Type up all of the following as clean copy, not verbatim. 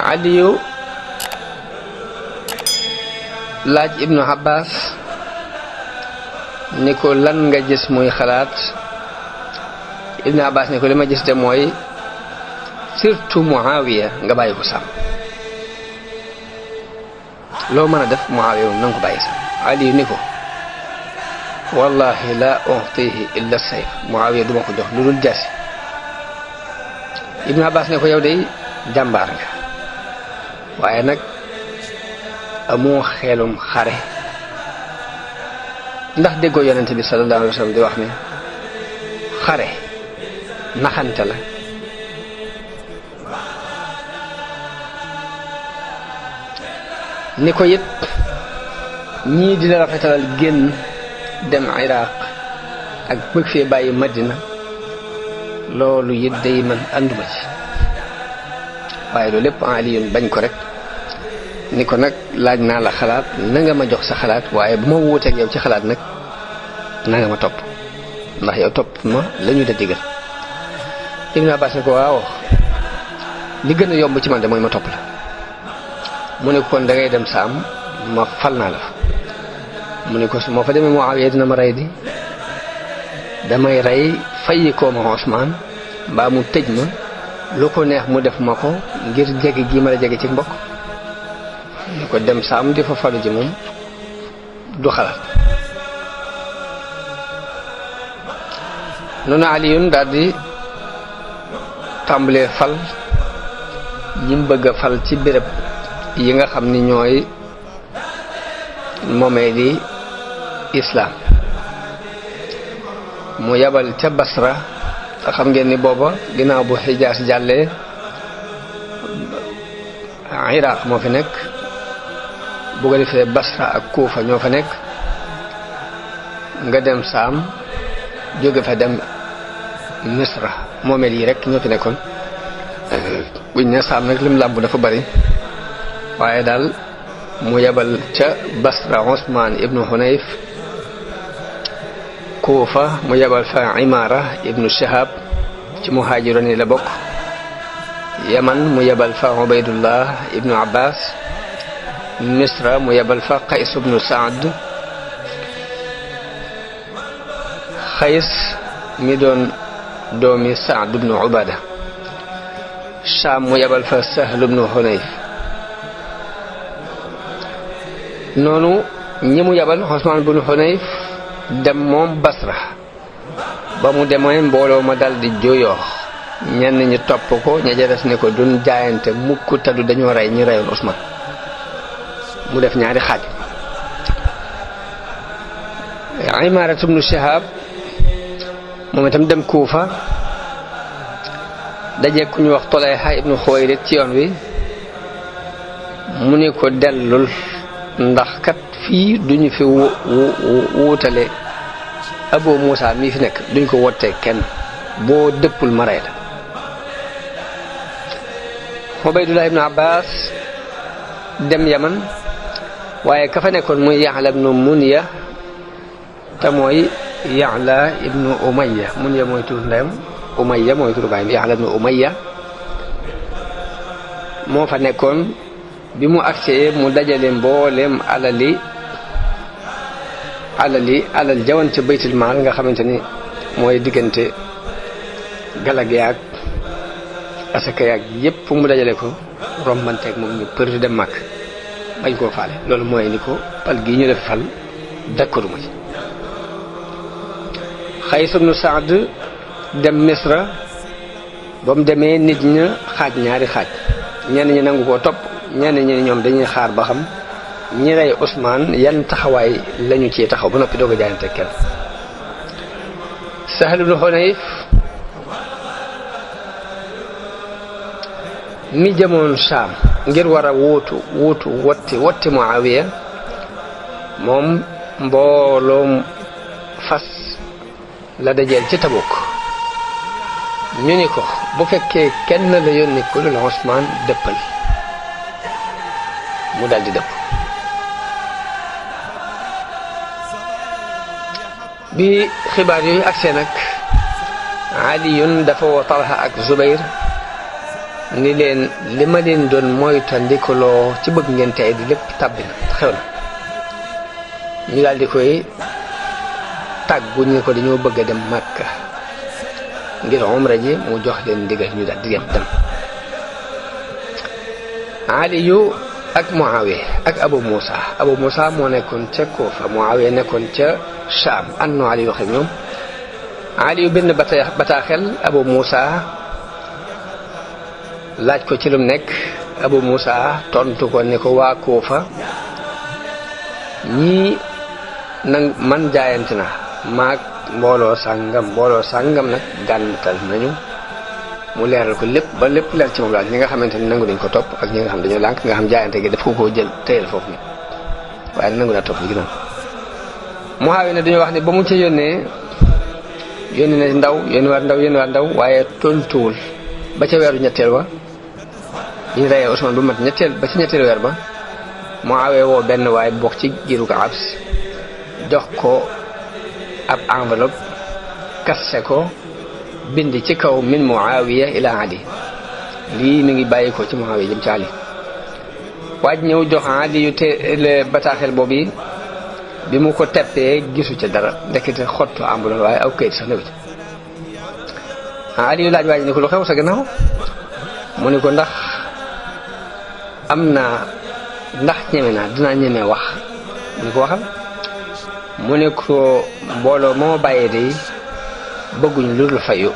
Aliyu laaj Ibnu Abbas ni ko lan nga gis muy xalaat. Ibnu Abbas ni ko li ma gis de mooy surtout Muawiya nga bàyyi ko sàmm. loo mën a def Muawiya moom na nga ko bàyyi sàmm. Aliyu ni ko wallahi la utihi illa sayf, Muawiya duma ko jox lu dul jaasi. Ibnu Abbas ne ko yow de jàmbaar nga waaye nag amoo xelum xare, ndax déggoo yonente bi sallallahu alayhi wa sallam di wax ne xare naxante la. ni ko it ñii dina rafetalal génn dem Iraq ak bëgg fee bàyyi Madina, loolu it day man ànduma ci. waaye loolu lépp Aliyun bañ ko rek ni ko nag laaj naa la xalaat na nga ma jox sa xalaat, waaye bu ma wuuteeg yow ci xalaat nag na nga ma topp, ndax yow topp ma la ñu da digal. Ibnu Abbas ne ko waaw li gën a yomb ci man de mooy ma topp la. mu ne ko kon da ngay dem Saam, ma fal naa la fa. mu ne ko su ma fa demee Muawiya dina ma rey di, damay rey fayyi koo ma Usmaan mbaa mu tëj ma, lu ko neex mu def ma ko ngir jege gi ma la jege ci mbokk. ñu ko dem Saam di fa falu ji moom du xalaat. noonu Aliyun daal di tàmbalee fal ñi mu bëgg a fal ci béréb yi nga xam ni ñooy moomee di islaam. mu yabal ca Basra, te xam ngeen ni booba ginnaaw bu Xijaas jàllee Iraq moo fi nekk, bu ko defee Basra ak Kuufa ñoo fa nekk. nga dem Saam jóge fa dem Misra, moomeel yi rek ñoo fi nekkoon. buñ ne Saam nag lim làmb dafa bari, waaye daal mu yabal ca Basra Usmaan ibnu Hunayf, Kuufa mu yabal fa Imaara ibnu Shahab ci muhaajiroon yi la bokk. Yaman mu yabal fa Ubaydullah ibnu Abbas. Misra mu yabal fa Qays ibnu Saad. Qays mi doon doomi Saad ibnu Ubada. Shaam mu yabal fa Sahl ibnu Hunayf. noonu ñi mu yabal Usmaan ibnu Hunayf dem moom Basra. ba mu demee mbooloo ma dal di jooyoo, ñenn ñi topp ko, ña ca des ne ko duñ jaayante mukk taddu dañoo rey ñi reyoon Usmaan. mu def ñaari xaaj. Imaara ibnu Shahab moom itam dem Kuufa, daje ku ñu wax Tulayha ibnu Xuwaylid ci yoon wi. mu ne ko dellul, ndax kat fii duñu fi wuutale Abu Muusa mii fi nekk, duñ ko wottee kenn, boo dëppul ma rey la. Ubaydullah ibnu Abbas dem Yaman, waaye ka fa nekkoon muy Ya'la ibnu Munya, te mooy Ya'la ibnu Umayya. Munya mooy tur ndeyam, Umayya mooy tur baayam. Ya'la ibnu Umayya moo fa nekkoon. bi mu agsee mu dajale mbooleem alal jawan ca baytul maal nga xamante ni mooy diggante galag yaag asaka yaag yépp mu dajale ko rombanteeg moom ñu për dem màkk bañ koo faale. loolu mooy ni ko pal gi ñu def fal dakkaruma ci. Qays ibnu Saad dem Misra, ba mu demee nit ña xaaj ñaari xaaj, ñenn ñi nangu koo topp, ñenn ñi ñoom dañuy xaar ba xam ñi rey Usmaan yan taxawaay lañu ci taxaw ba noppi doog a jaayante kenn. Sahl ibnu Hunayf mi jëmoon Saam ngir war a wuutu wotti Muawiya, moom mbooloom fas la dajeel ci Tabuk. ñu ni ko bu fekkee kenn la yónni ku dul Usmaan dëppal. mu dal di dëpp. bi xibaar yooyu agsee nag, Aliyun dafa woo Talha ak Zubayr ni leen li ma leen doon moytandikuloo ci bëgg ngeen tey di lépp tàbbi na xew na. ñu daal di koy tàggu ñu ko dañoo bëgg a dem Makka ngir umra ji mu jox leen ndigal ñu daal di dem. Aliyu ak Muawiya ak Abu Musa moo nekkoon ca Kufa, Muawiya nekkoon ca Sham. ànd na Aliyu wax ak ñoom. Aliyu bind bataaxel Abu Musa laaj ko ci lum nekk. Abu Musa tontu ko ne ko waa Kufa ñii nag man jaayante na maag mbooloo sàngam nag gàntal nañu. mu leeral ko lépp ba lépp leer ci moom daal ñi nga xamante ni nangu dañ ko topp ak ñi nga xam dañoo lànk nga xam jaayante gi daf ko koo jël téyel foofu ni waaye nangu naa topp li ginnaaw. Muawiya ne dañoo wax ne ba mu ca yónnee na ndaw yónni waat ndaw waaye tontuwul ba ca weeru ñetteel wa ñu reyee Usmaan ba mat ñetteel weer ba Muawiya woo benn waaye bokk ci giiru ko Abs jox ko ab enveloppe kasse ko bind ci kaw min Muawiya ila Ali. lii mi ngi bàyyi ko ci Muawiya jëm ci Ali. waaj ñëw jox Ali yu te bataaxel boobu yi bi mu ko teppee gisu ca dara ndekete xottu ambulon waaye aw kayit sax newu ci. Ali yu laaj waaj ni ko lu xew sa gannaaw mu ni ko ndax ñeme naa dinaa ñeme wax. mu ni ko waxal. mu ni ko mbooloo moo bàyyee de bëgguñ lu dul fayu.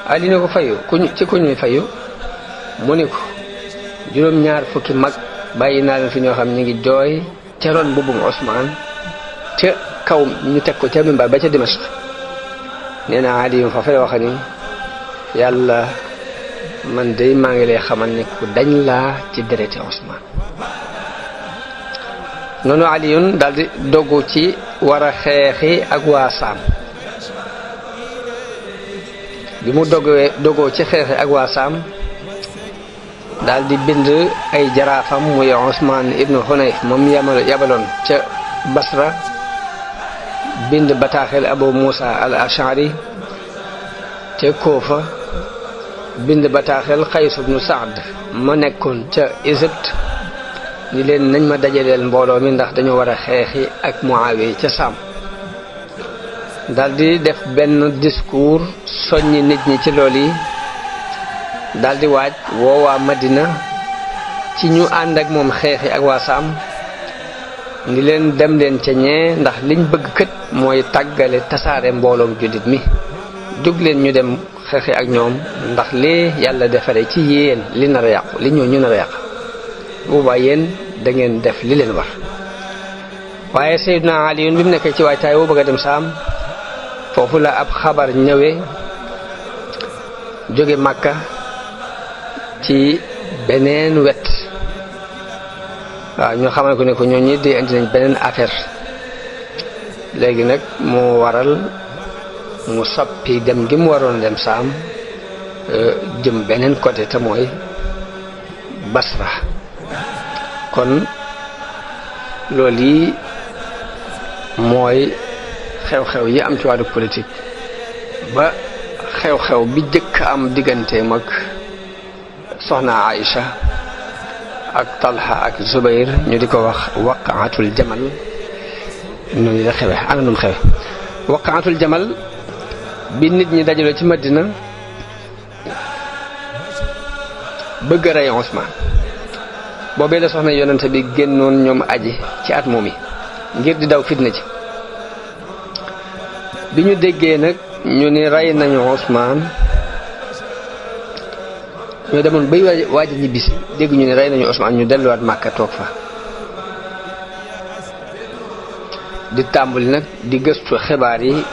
Ali ne ko fayu ci kuñ mi fayu. mu ni ko juróom-ñaar fukki mag bàyyi naa leen fi ñoo xam ñu ngi jooy ca ron mbubbum Usmaan ca kaw ñu teg ko ca mimbar ba ca Dimashq. nee na Ali yu fa fay wax ni yàlla man de maa ngi lay xamal ne ku dañ laa ci dereti Usmaan. noonu Aliyun daldi dogu ci war a xeexi ak waa Saam. bi mu dogoo ci xeexi ak waa Saam daldi bind ay jaraafam muy Usmaan ibnu Hunayf moom yabaloon ca Basra. bind bataaxel Abu Musa al Ash'ari ca Kufa. bind bataaxel Qays ibnu Saad ma nekkoon ca Égypte ni leen nañ ma dajaleel mbooloo mi ndax dañoo war a xeexi ak Muawiya ca Saam. daldi def benn discours soññi nit ñi ci lool yi daldi waaj woo waa Madina ci ñu ànd ak moom xeexi ak waa Saam ni leen dem leen ca ñee ndax liñ bëgg kët mooy tàggale tasaare mbooloom jullit mi. jóg leen ñu dem xeexi ak ñoom ndax lee yàlla defare ci yéen li nar a yàqu li ñu nar a yàq boobaa yéen da ngeen def li leen war. waaye Seydina Ali bi mu nekkee ci waajtaay woo bëgg a dem Saam foofu la ab xabar ñëwee jóge Makka ci beneen wet. waaw ñoo xamal ko ne ko ñoo ñi di indi nañ beneen affaire. léegi nag moo waral mu soppi dem gi mu waroon dem Saam jëm beneen côté te mooy Basra. kon loolu yi mooy xew-xew yi am ci wàllu politique ba xew-xew bi jëkk am digganteem ak soxna Aïcha ak Talha ak Zubayr ñu di ko wax waqaatul jamal. noonu la xewe ana num xewe waqaatul jamal bi nit ñi dajaloo ci Madina bëgg a rey Usmaan. boobee la soxna yonente bi génnoon ñoom aji ci at moom yi ngir di daw fitna ci. bi ñu déggee nag ñu ni rey nañu Usmaan ñoo demoon bay waaj a ñibbisi dégg ñu ni rey nañu Usmaan ñu delluwaat Màkka toog fa di tàmbali nag di gëstu xibaar yi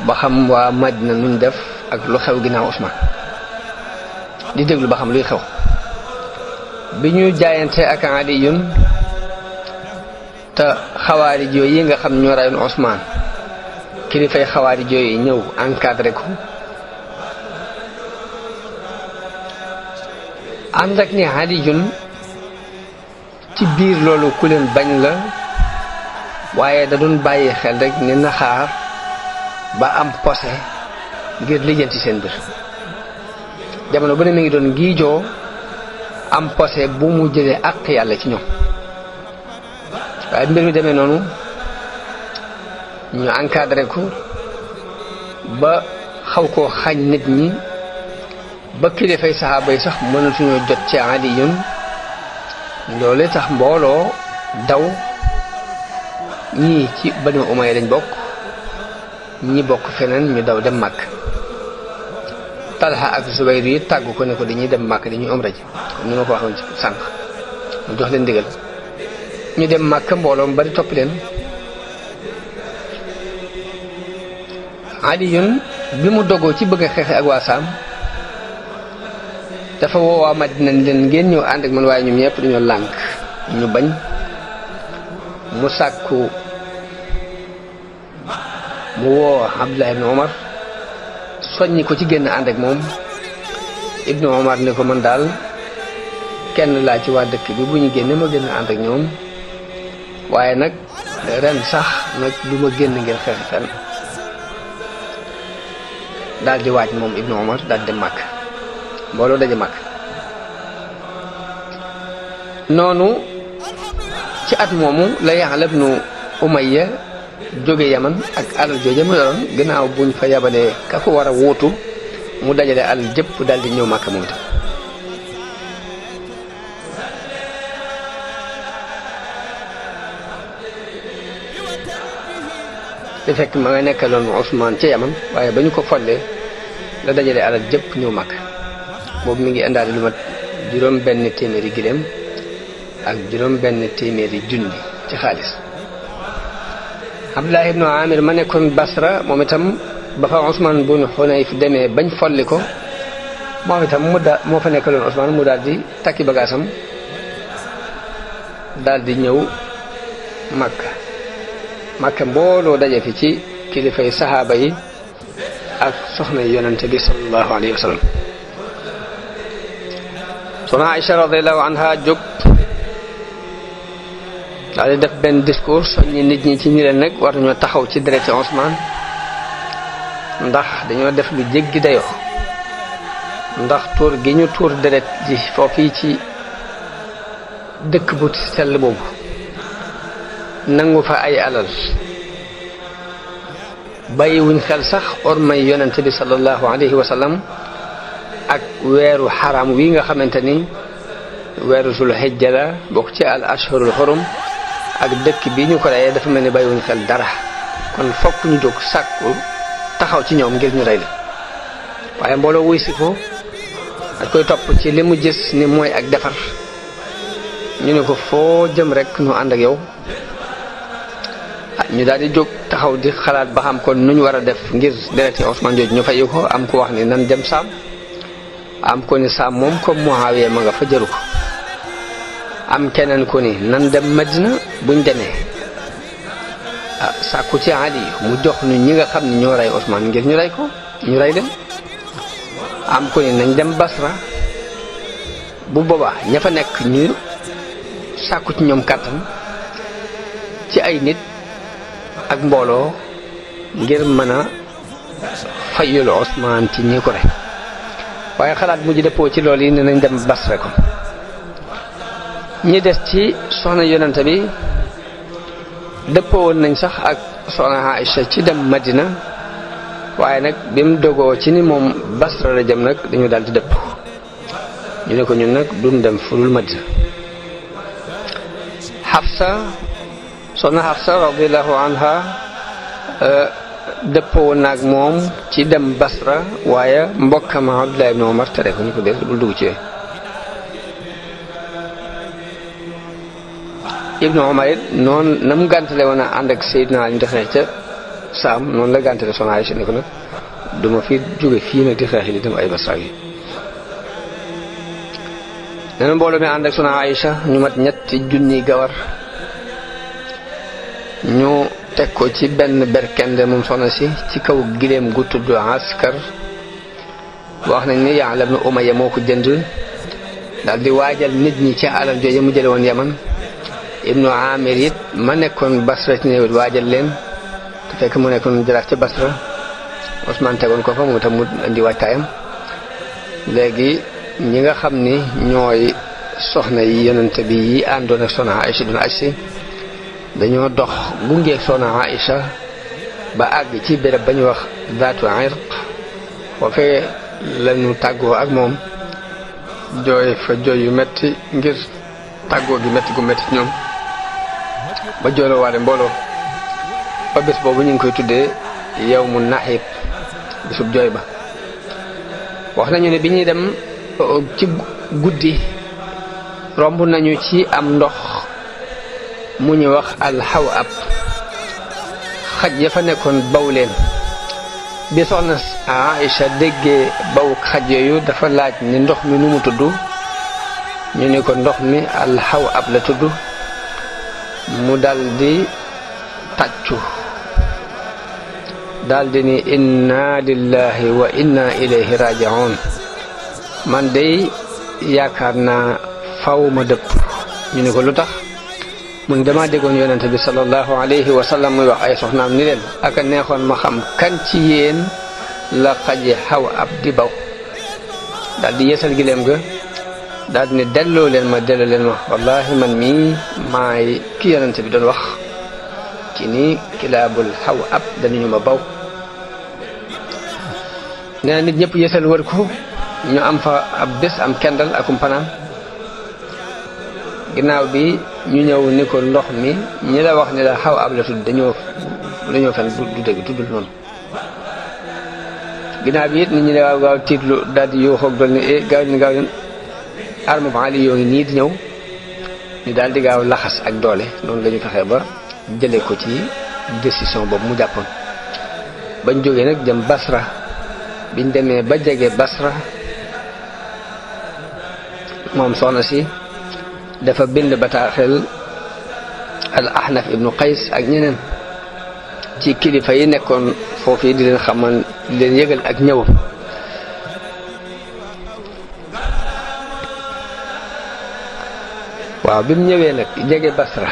ba xam waa Madina nuñ def ak lu xew ginnaaw Usmaan di déglu ba xam luy xew. bi ñu jaayante ak Aliyun te xawaarij yooyu yi nga xam ñoo rayoon Usmaan kilifay xawaarij yooyu ñëw encadré ko ànd ak ni Aliyun ci biir loolu ku leen bañ la waaye da doon bàyyi xel rek ni naxaar ba am posé ngir lijjanti seen mbir jamono bu ne mi ngi doon giijoo am posé bu mu jëlee àq yàlla ci ñoom waaye mbir mi demee noonu ñu encadré ko ba xaw koo xañ nit ñi ba kilifay saxaaba yi sax mënatuñoo jot ci Aliyun loole tax mbooloo daw ñii ci Banu Umayya lañ bokk ñi bokk feneen ñu daw dem Makka Talha ak Zubayr yi tàggu ko ne ko dañuy dem Makka dañuy umra ji comme ni ma ko waxoon ci sànq mu jox leen ndigal ñu dem Makka mbooloo mu bari topp leen Aliyun bi mu dogoo ci bëgg a xeexe ak waa Saam dafa woowaa Madina leen ngeen ñëw ànd ak man waaye ñoom ñëpp dañoo lànk ñu bañ mu sàkku mu woo Abdullah ibn Omar soññi ko ci génn ànd ak moom Ibnu Omar ne ko man daal kenn laa ci waa dëkk bi bu ñu génne ma génn ànd ak ñoom waaye nag ren sax nag du ma génn ngir xeex fenn daal di waaj moom Ibnu Omar daal di dem Makka mbooloo daje Makka noonu ci at moomu la Ya'la ibnu Umayya jóge Yaman ak alal jooje mu yoroon gannaaw buñ fa yabalee ka ko war a wuutu mu dajale alal jëpp daal di ñëw Makka moom itam te fekk ma nga nekkaloon Usmaan ca Yaman waaye ba ñu ko follee la dajale alal jëpp ñëw Makka boobu mi ngi indaale lu mat juróom benn téeméeri giléem ak juróom benn téeméeri junni ci xaalis Abdullah ibnu Amir ma nekkoon Basra moom itam ba fa Usmaan bun Hunayf demee bañ folli ko moom itam moo fa nekkaloon Usmaan mu daal di takki bagaasam daal di ñëw Makka mbooloo daje fi ci kilifay saxaaba yi ak soxna yonente bi sallallahu alayhi wa sallam soxna Aïcha radiyallahu anha jóg daal di def benn discours soññi nit ñi ci ñi leen nag war nañoo taxaw ci dereti Usmaan ndax dañoo def lu jéggi dayoo ndax tuur gi ñu tuur deret ji foofii ci dëkk bu sell boobu nangu fa ay alal bàyyiwuñ xel sax ormay yonente bi sallallahu alayhi wa sallam ak weeru xaram wi nga xamante ni weeru sul hijja la bokk ci al ashhurul xurum ak dëkk bi ñu ko reyee dafa mel ni bàyyiwuñ xel dara kon fokk ñu jóg sàkku taxaw ci ñoom ngir ñu rey la waaye mbooloo wuy si ko ak koy topp ci li mu gis ni mooy ak defar ñu ne ko foo jëm rek ñu ànd ak yow ñu daal di jóg taxaw di xalaat ba xam kon nu ñu war a def ngir dereti Usmaan jooju ñu fayu ko am ko wax ni nan dem Saam am ko ni Saam moom comme Muawiya ma nga fa jëru ko am keneen ko ni nan dem Madina buñ demee sàkku ci Ali mu jox ñu ñi nga xam ne ñoo rey Usmaan ngir ñu rey ko ñu rey leen am ko ni nañ dem Basra bu boobaa ña fa nekk ñu sàkku ci ñoom kàttan ci ay nit ak mbooloo ngir mën a fayul Usmaan ci ñi ko rey waaye xalaat mujj dëppoo ci loolu yi ne nañ dem Basra ko ñi des ci soxna yonente bi dëppoo woon nañ sax ak soxna Aïcha ci dem Madina waaye nag bi mu dogoo ci ni moom Basra la jëm nag dañu daal di dëpp ñu ne ko ñun nag duñ dem fulul Madina soxna Hafsa radiyallahu anha dëppoo naag moom ci dem Basra waaye mbokkam Abdullah ibn Umar tere ko ñu ko def bul dugg ci Ibnu Umar it noonu na mu gàntale woon a ànd ak Seydina Ali def na ca Saam noonu la gàntale soxna Aïcha ne ko nag duma fi jóge fii nag di xeex li dem ay Basra yi nee na mbooloo mi ànd ak soxna Aïcha ñu mat ñetti junni gawar ñu teg ko ci benn berkende moom soxna si ci kaw gileem gu tudd askar wax nañ ni Ya'la ibn Umayya moo ko jënd daal di waajal nit ñi ci alal jooje mu jële woon Yaman Ibnu Amir it ma nekkoon Basra ci néewit waajal leen te fekk mu nekkoon jaraaf ca Basra Ousmane tegoon ko fa moom itam mu indi waajtaayam léegi ñi nga xam ni ñooy soxna yi yonent bi yi àndoon ak soxna Aïcha doon agsi dañoo dox gungeeg soxna Aïcha ba àgg ci béréb ba ñu wax zaatu irq foofee lañu tàggoo ak moom jooy fa jooy yu metti ngir tàggoo gi metti gu metti ñoom ba jooyloo waale mbooloo ba bés boobu ñu ngi koy tuddee yawmu naxiib bésub jooy ba. wax nañu ne bi ñuy dem ci guddi romb nañu ci am ndox mu ñu wax alxawab xaj ya fa nekkoon baw leen bi soxna Aïcha déggee baw xaj yooyu dafa laaj ni ndox mi nu mu tudd ñu ni ko ndox mi alxawab la tudd mu daldi tàccu daldi ni inna lillahi wa inna ilayhi raji'un man day yaakaar naa faw ma dëpp ñu ni ko lu tax mun dama déggoon yonente bi sallallahu alayhi wa sallam muy wax ay soxnaam ni leen aka neexoon ma xam kan ci yéen la xaji xaw ab di baw daldi yeesal gileem ga daldi ne delloo leen ma wallahi man mii maay ki yonente bi doon wax ci ni kilaabul xaw ab dañu ma baw nee na nit ñëpp yeesal wër ko ñu am fa ab bés am kendal akum panaan ginnaaw bi ñu ñëw ni ko ndox mi ñi la wax ni la xaw ab la tudd dañoo fen du dëgg tuddul noonu ginnaaw bi it nit ñi ne waaw gaaw tiitlu daal di yoo xoog dool ni gaaw leen arme bu Ali yoo ngi nii di ñëw ñu daal di gaaw laxas ak doole noonu la ñu fexee ba jëlee ko ci décision boobu mu jàppoon bañ jógee nag jëm Basra biñ demee ba jege Basra moom soxna si dafa bind bataaxel al Ahnaf ibnu Qays ak ñeneen ci kilifa yi nekkoon foofu di leen xamal di leen yëgal ak ñëwam waaw bi mu ñëwee nag jege Basra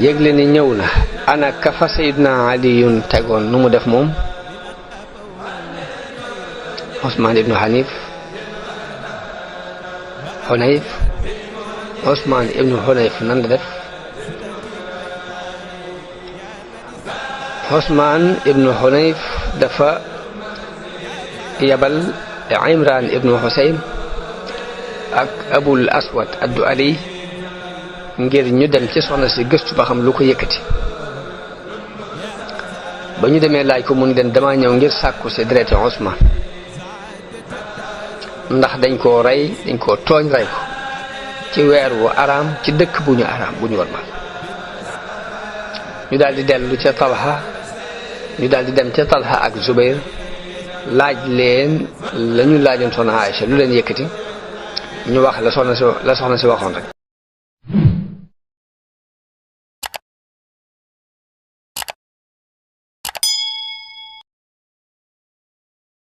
yëgle ni ñëw na ana ka fa Sayyidna Aliyun tegoon nu mu def moom Ousmane ibnu Hunayf nan la def Ousmane ibnu Hunayf dafa yabal Imran ibnu Husayn ak Abul Aswad ad-Du'ali ngir ñu dem ci soxna si gëstu ba xam lu ko yëkkati ba ñu demee laaj ko mu ngi leen dama ñëw ngir sàkku si dereti Ousmane ndax dañ koo rey dañ koo tooñ rey ko ci weer wu araam ci dëkk bu ñu araam bu ñu warmal ñu daldi dellu ca Talha ñu daldi dem ca Talha ak Zubayr laaj leen lañu laajoon soxna Aïcha lu leen yëkkati ñu wax la soxna si waxoon rek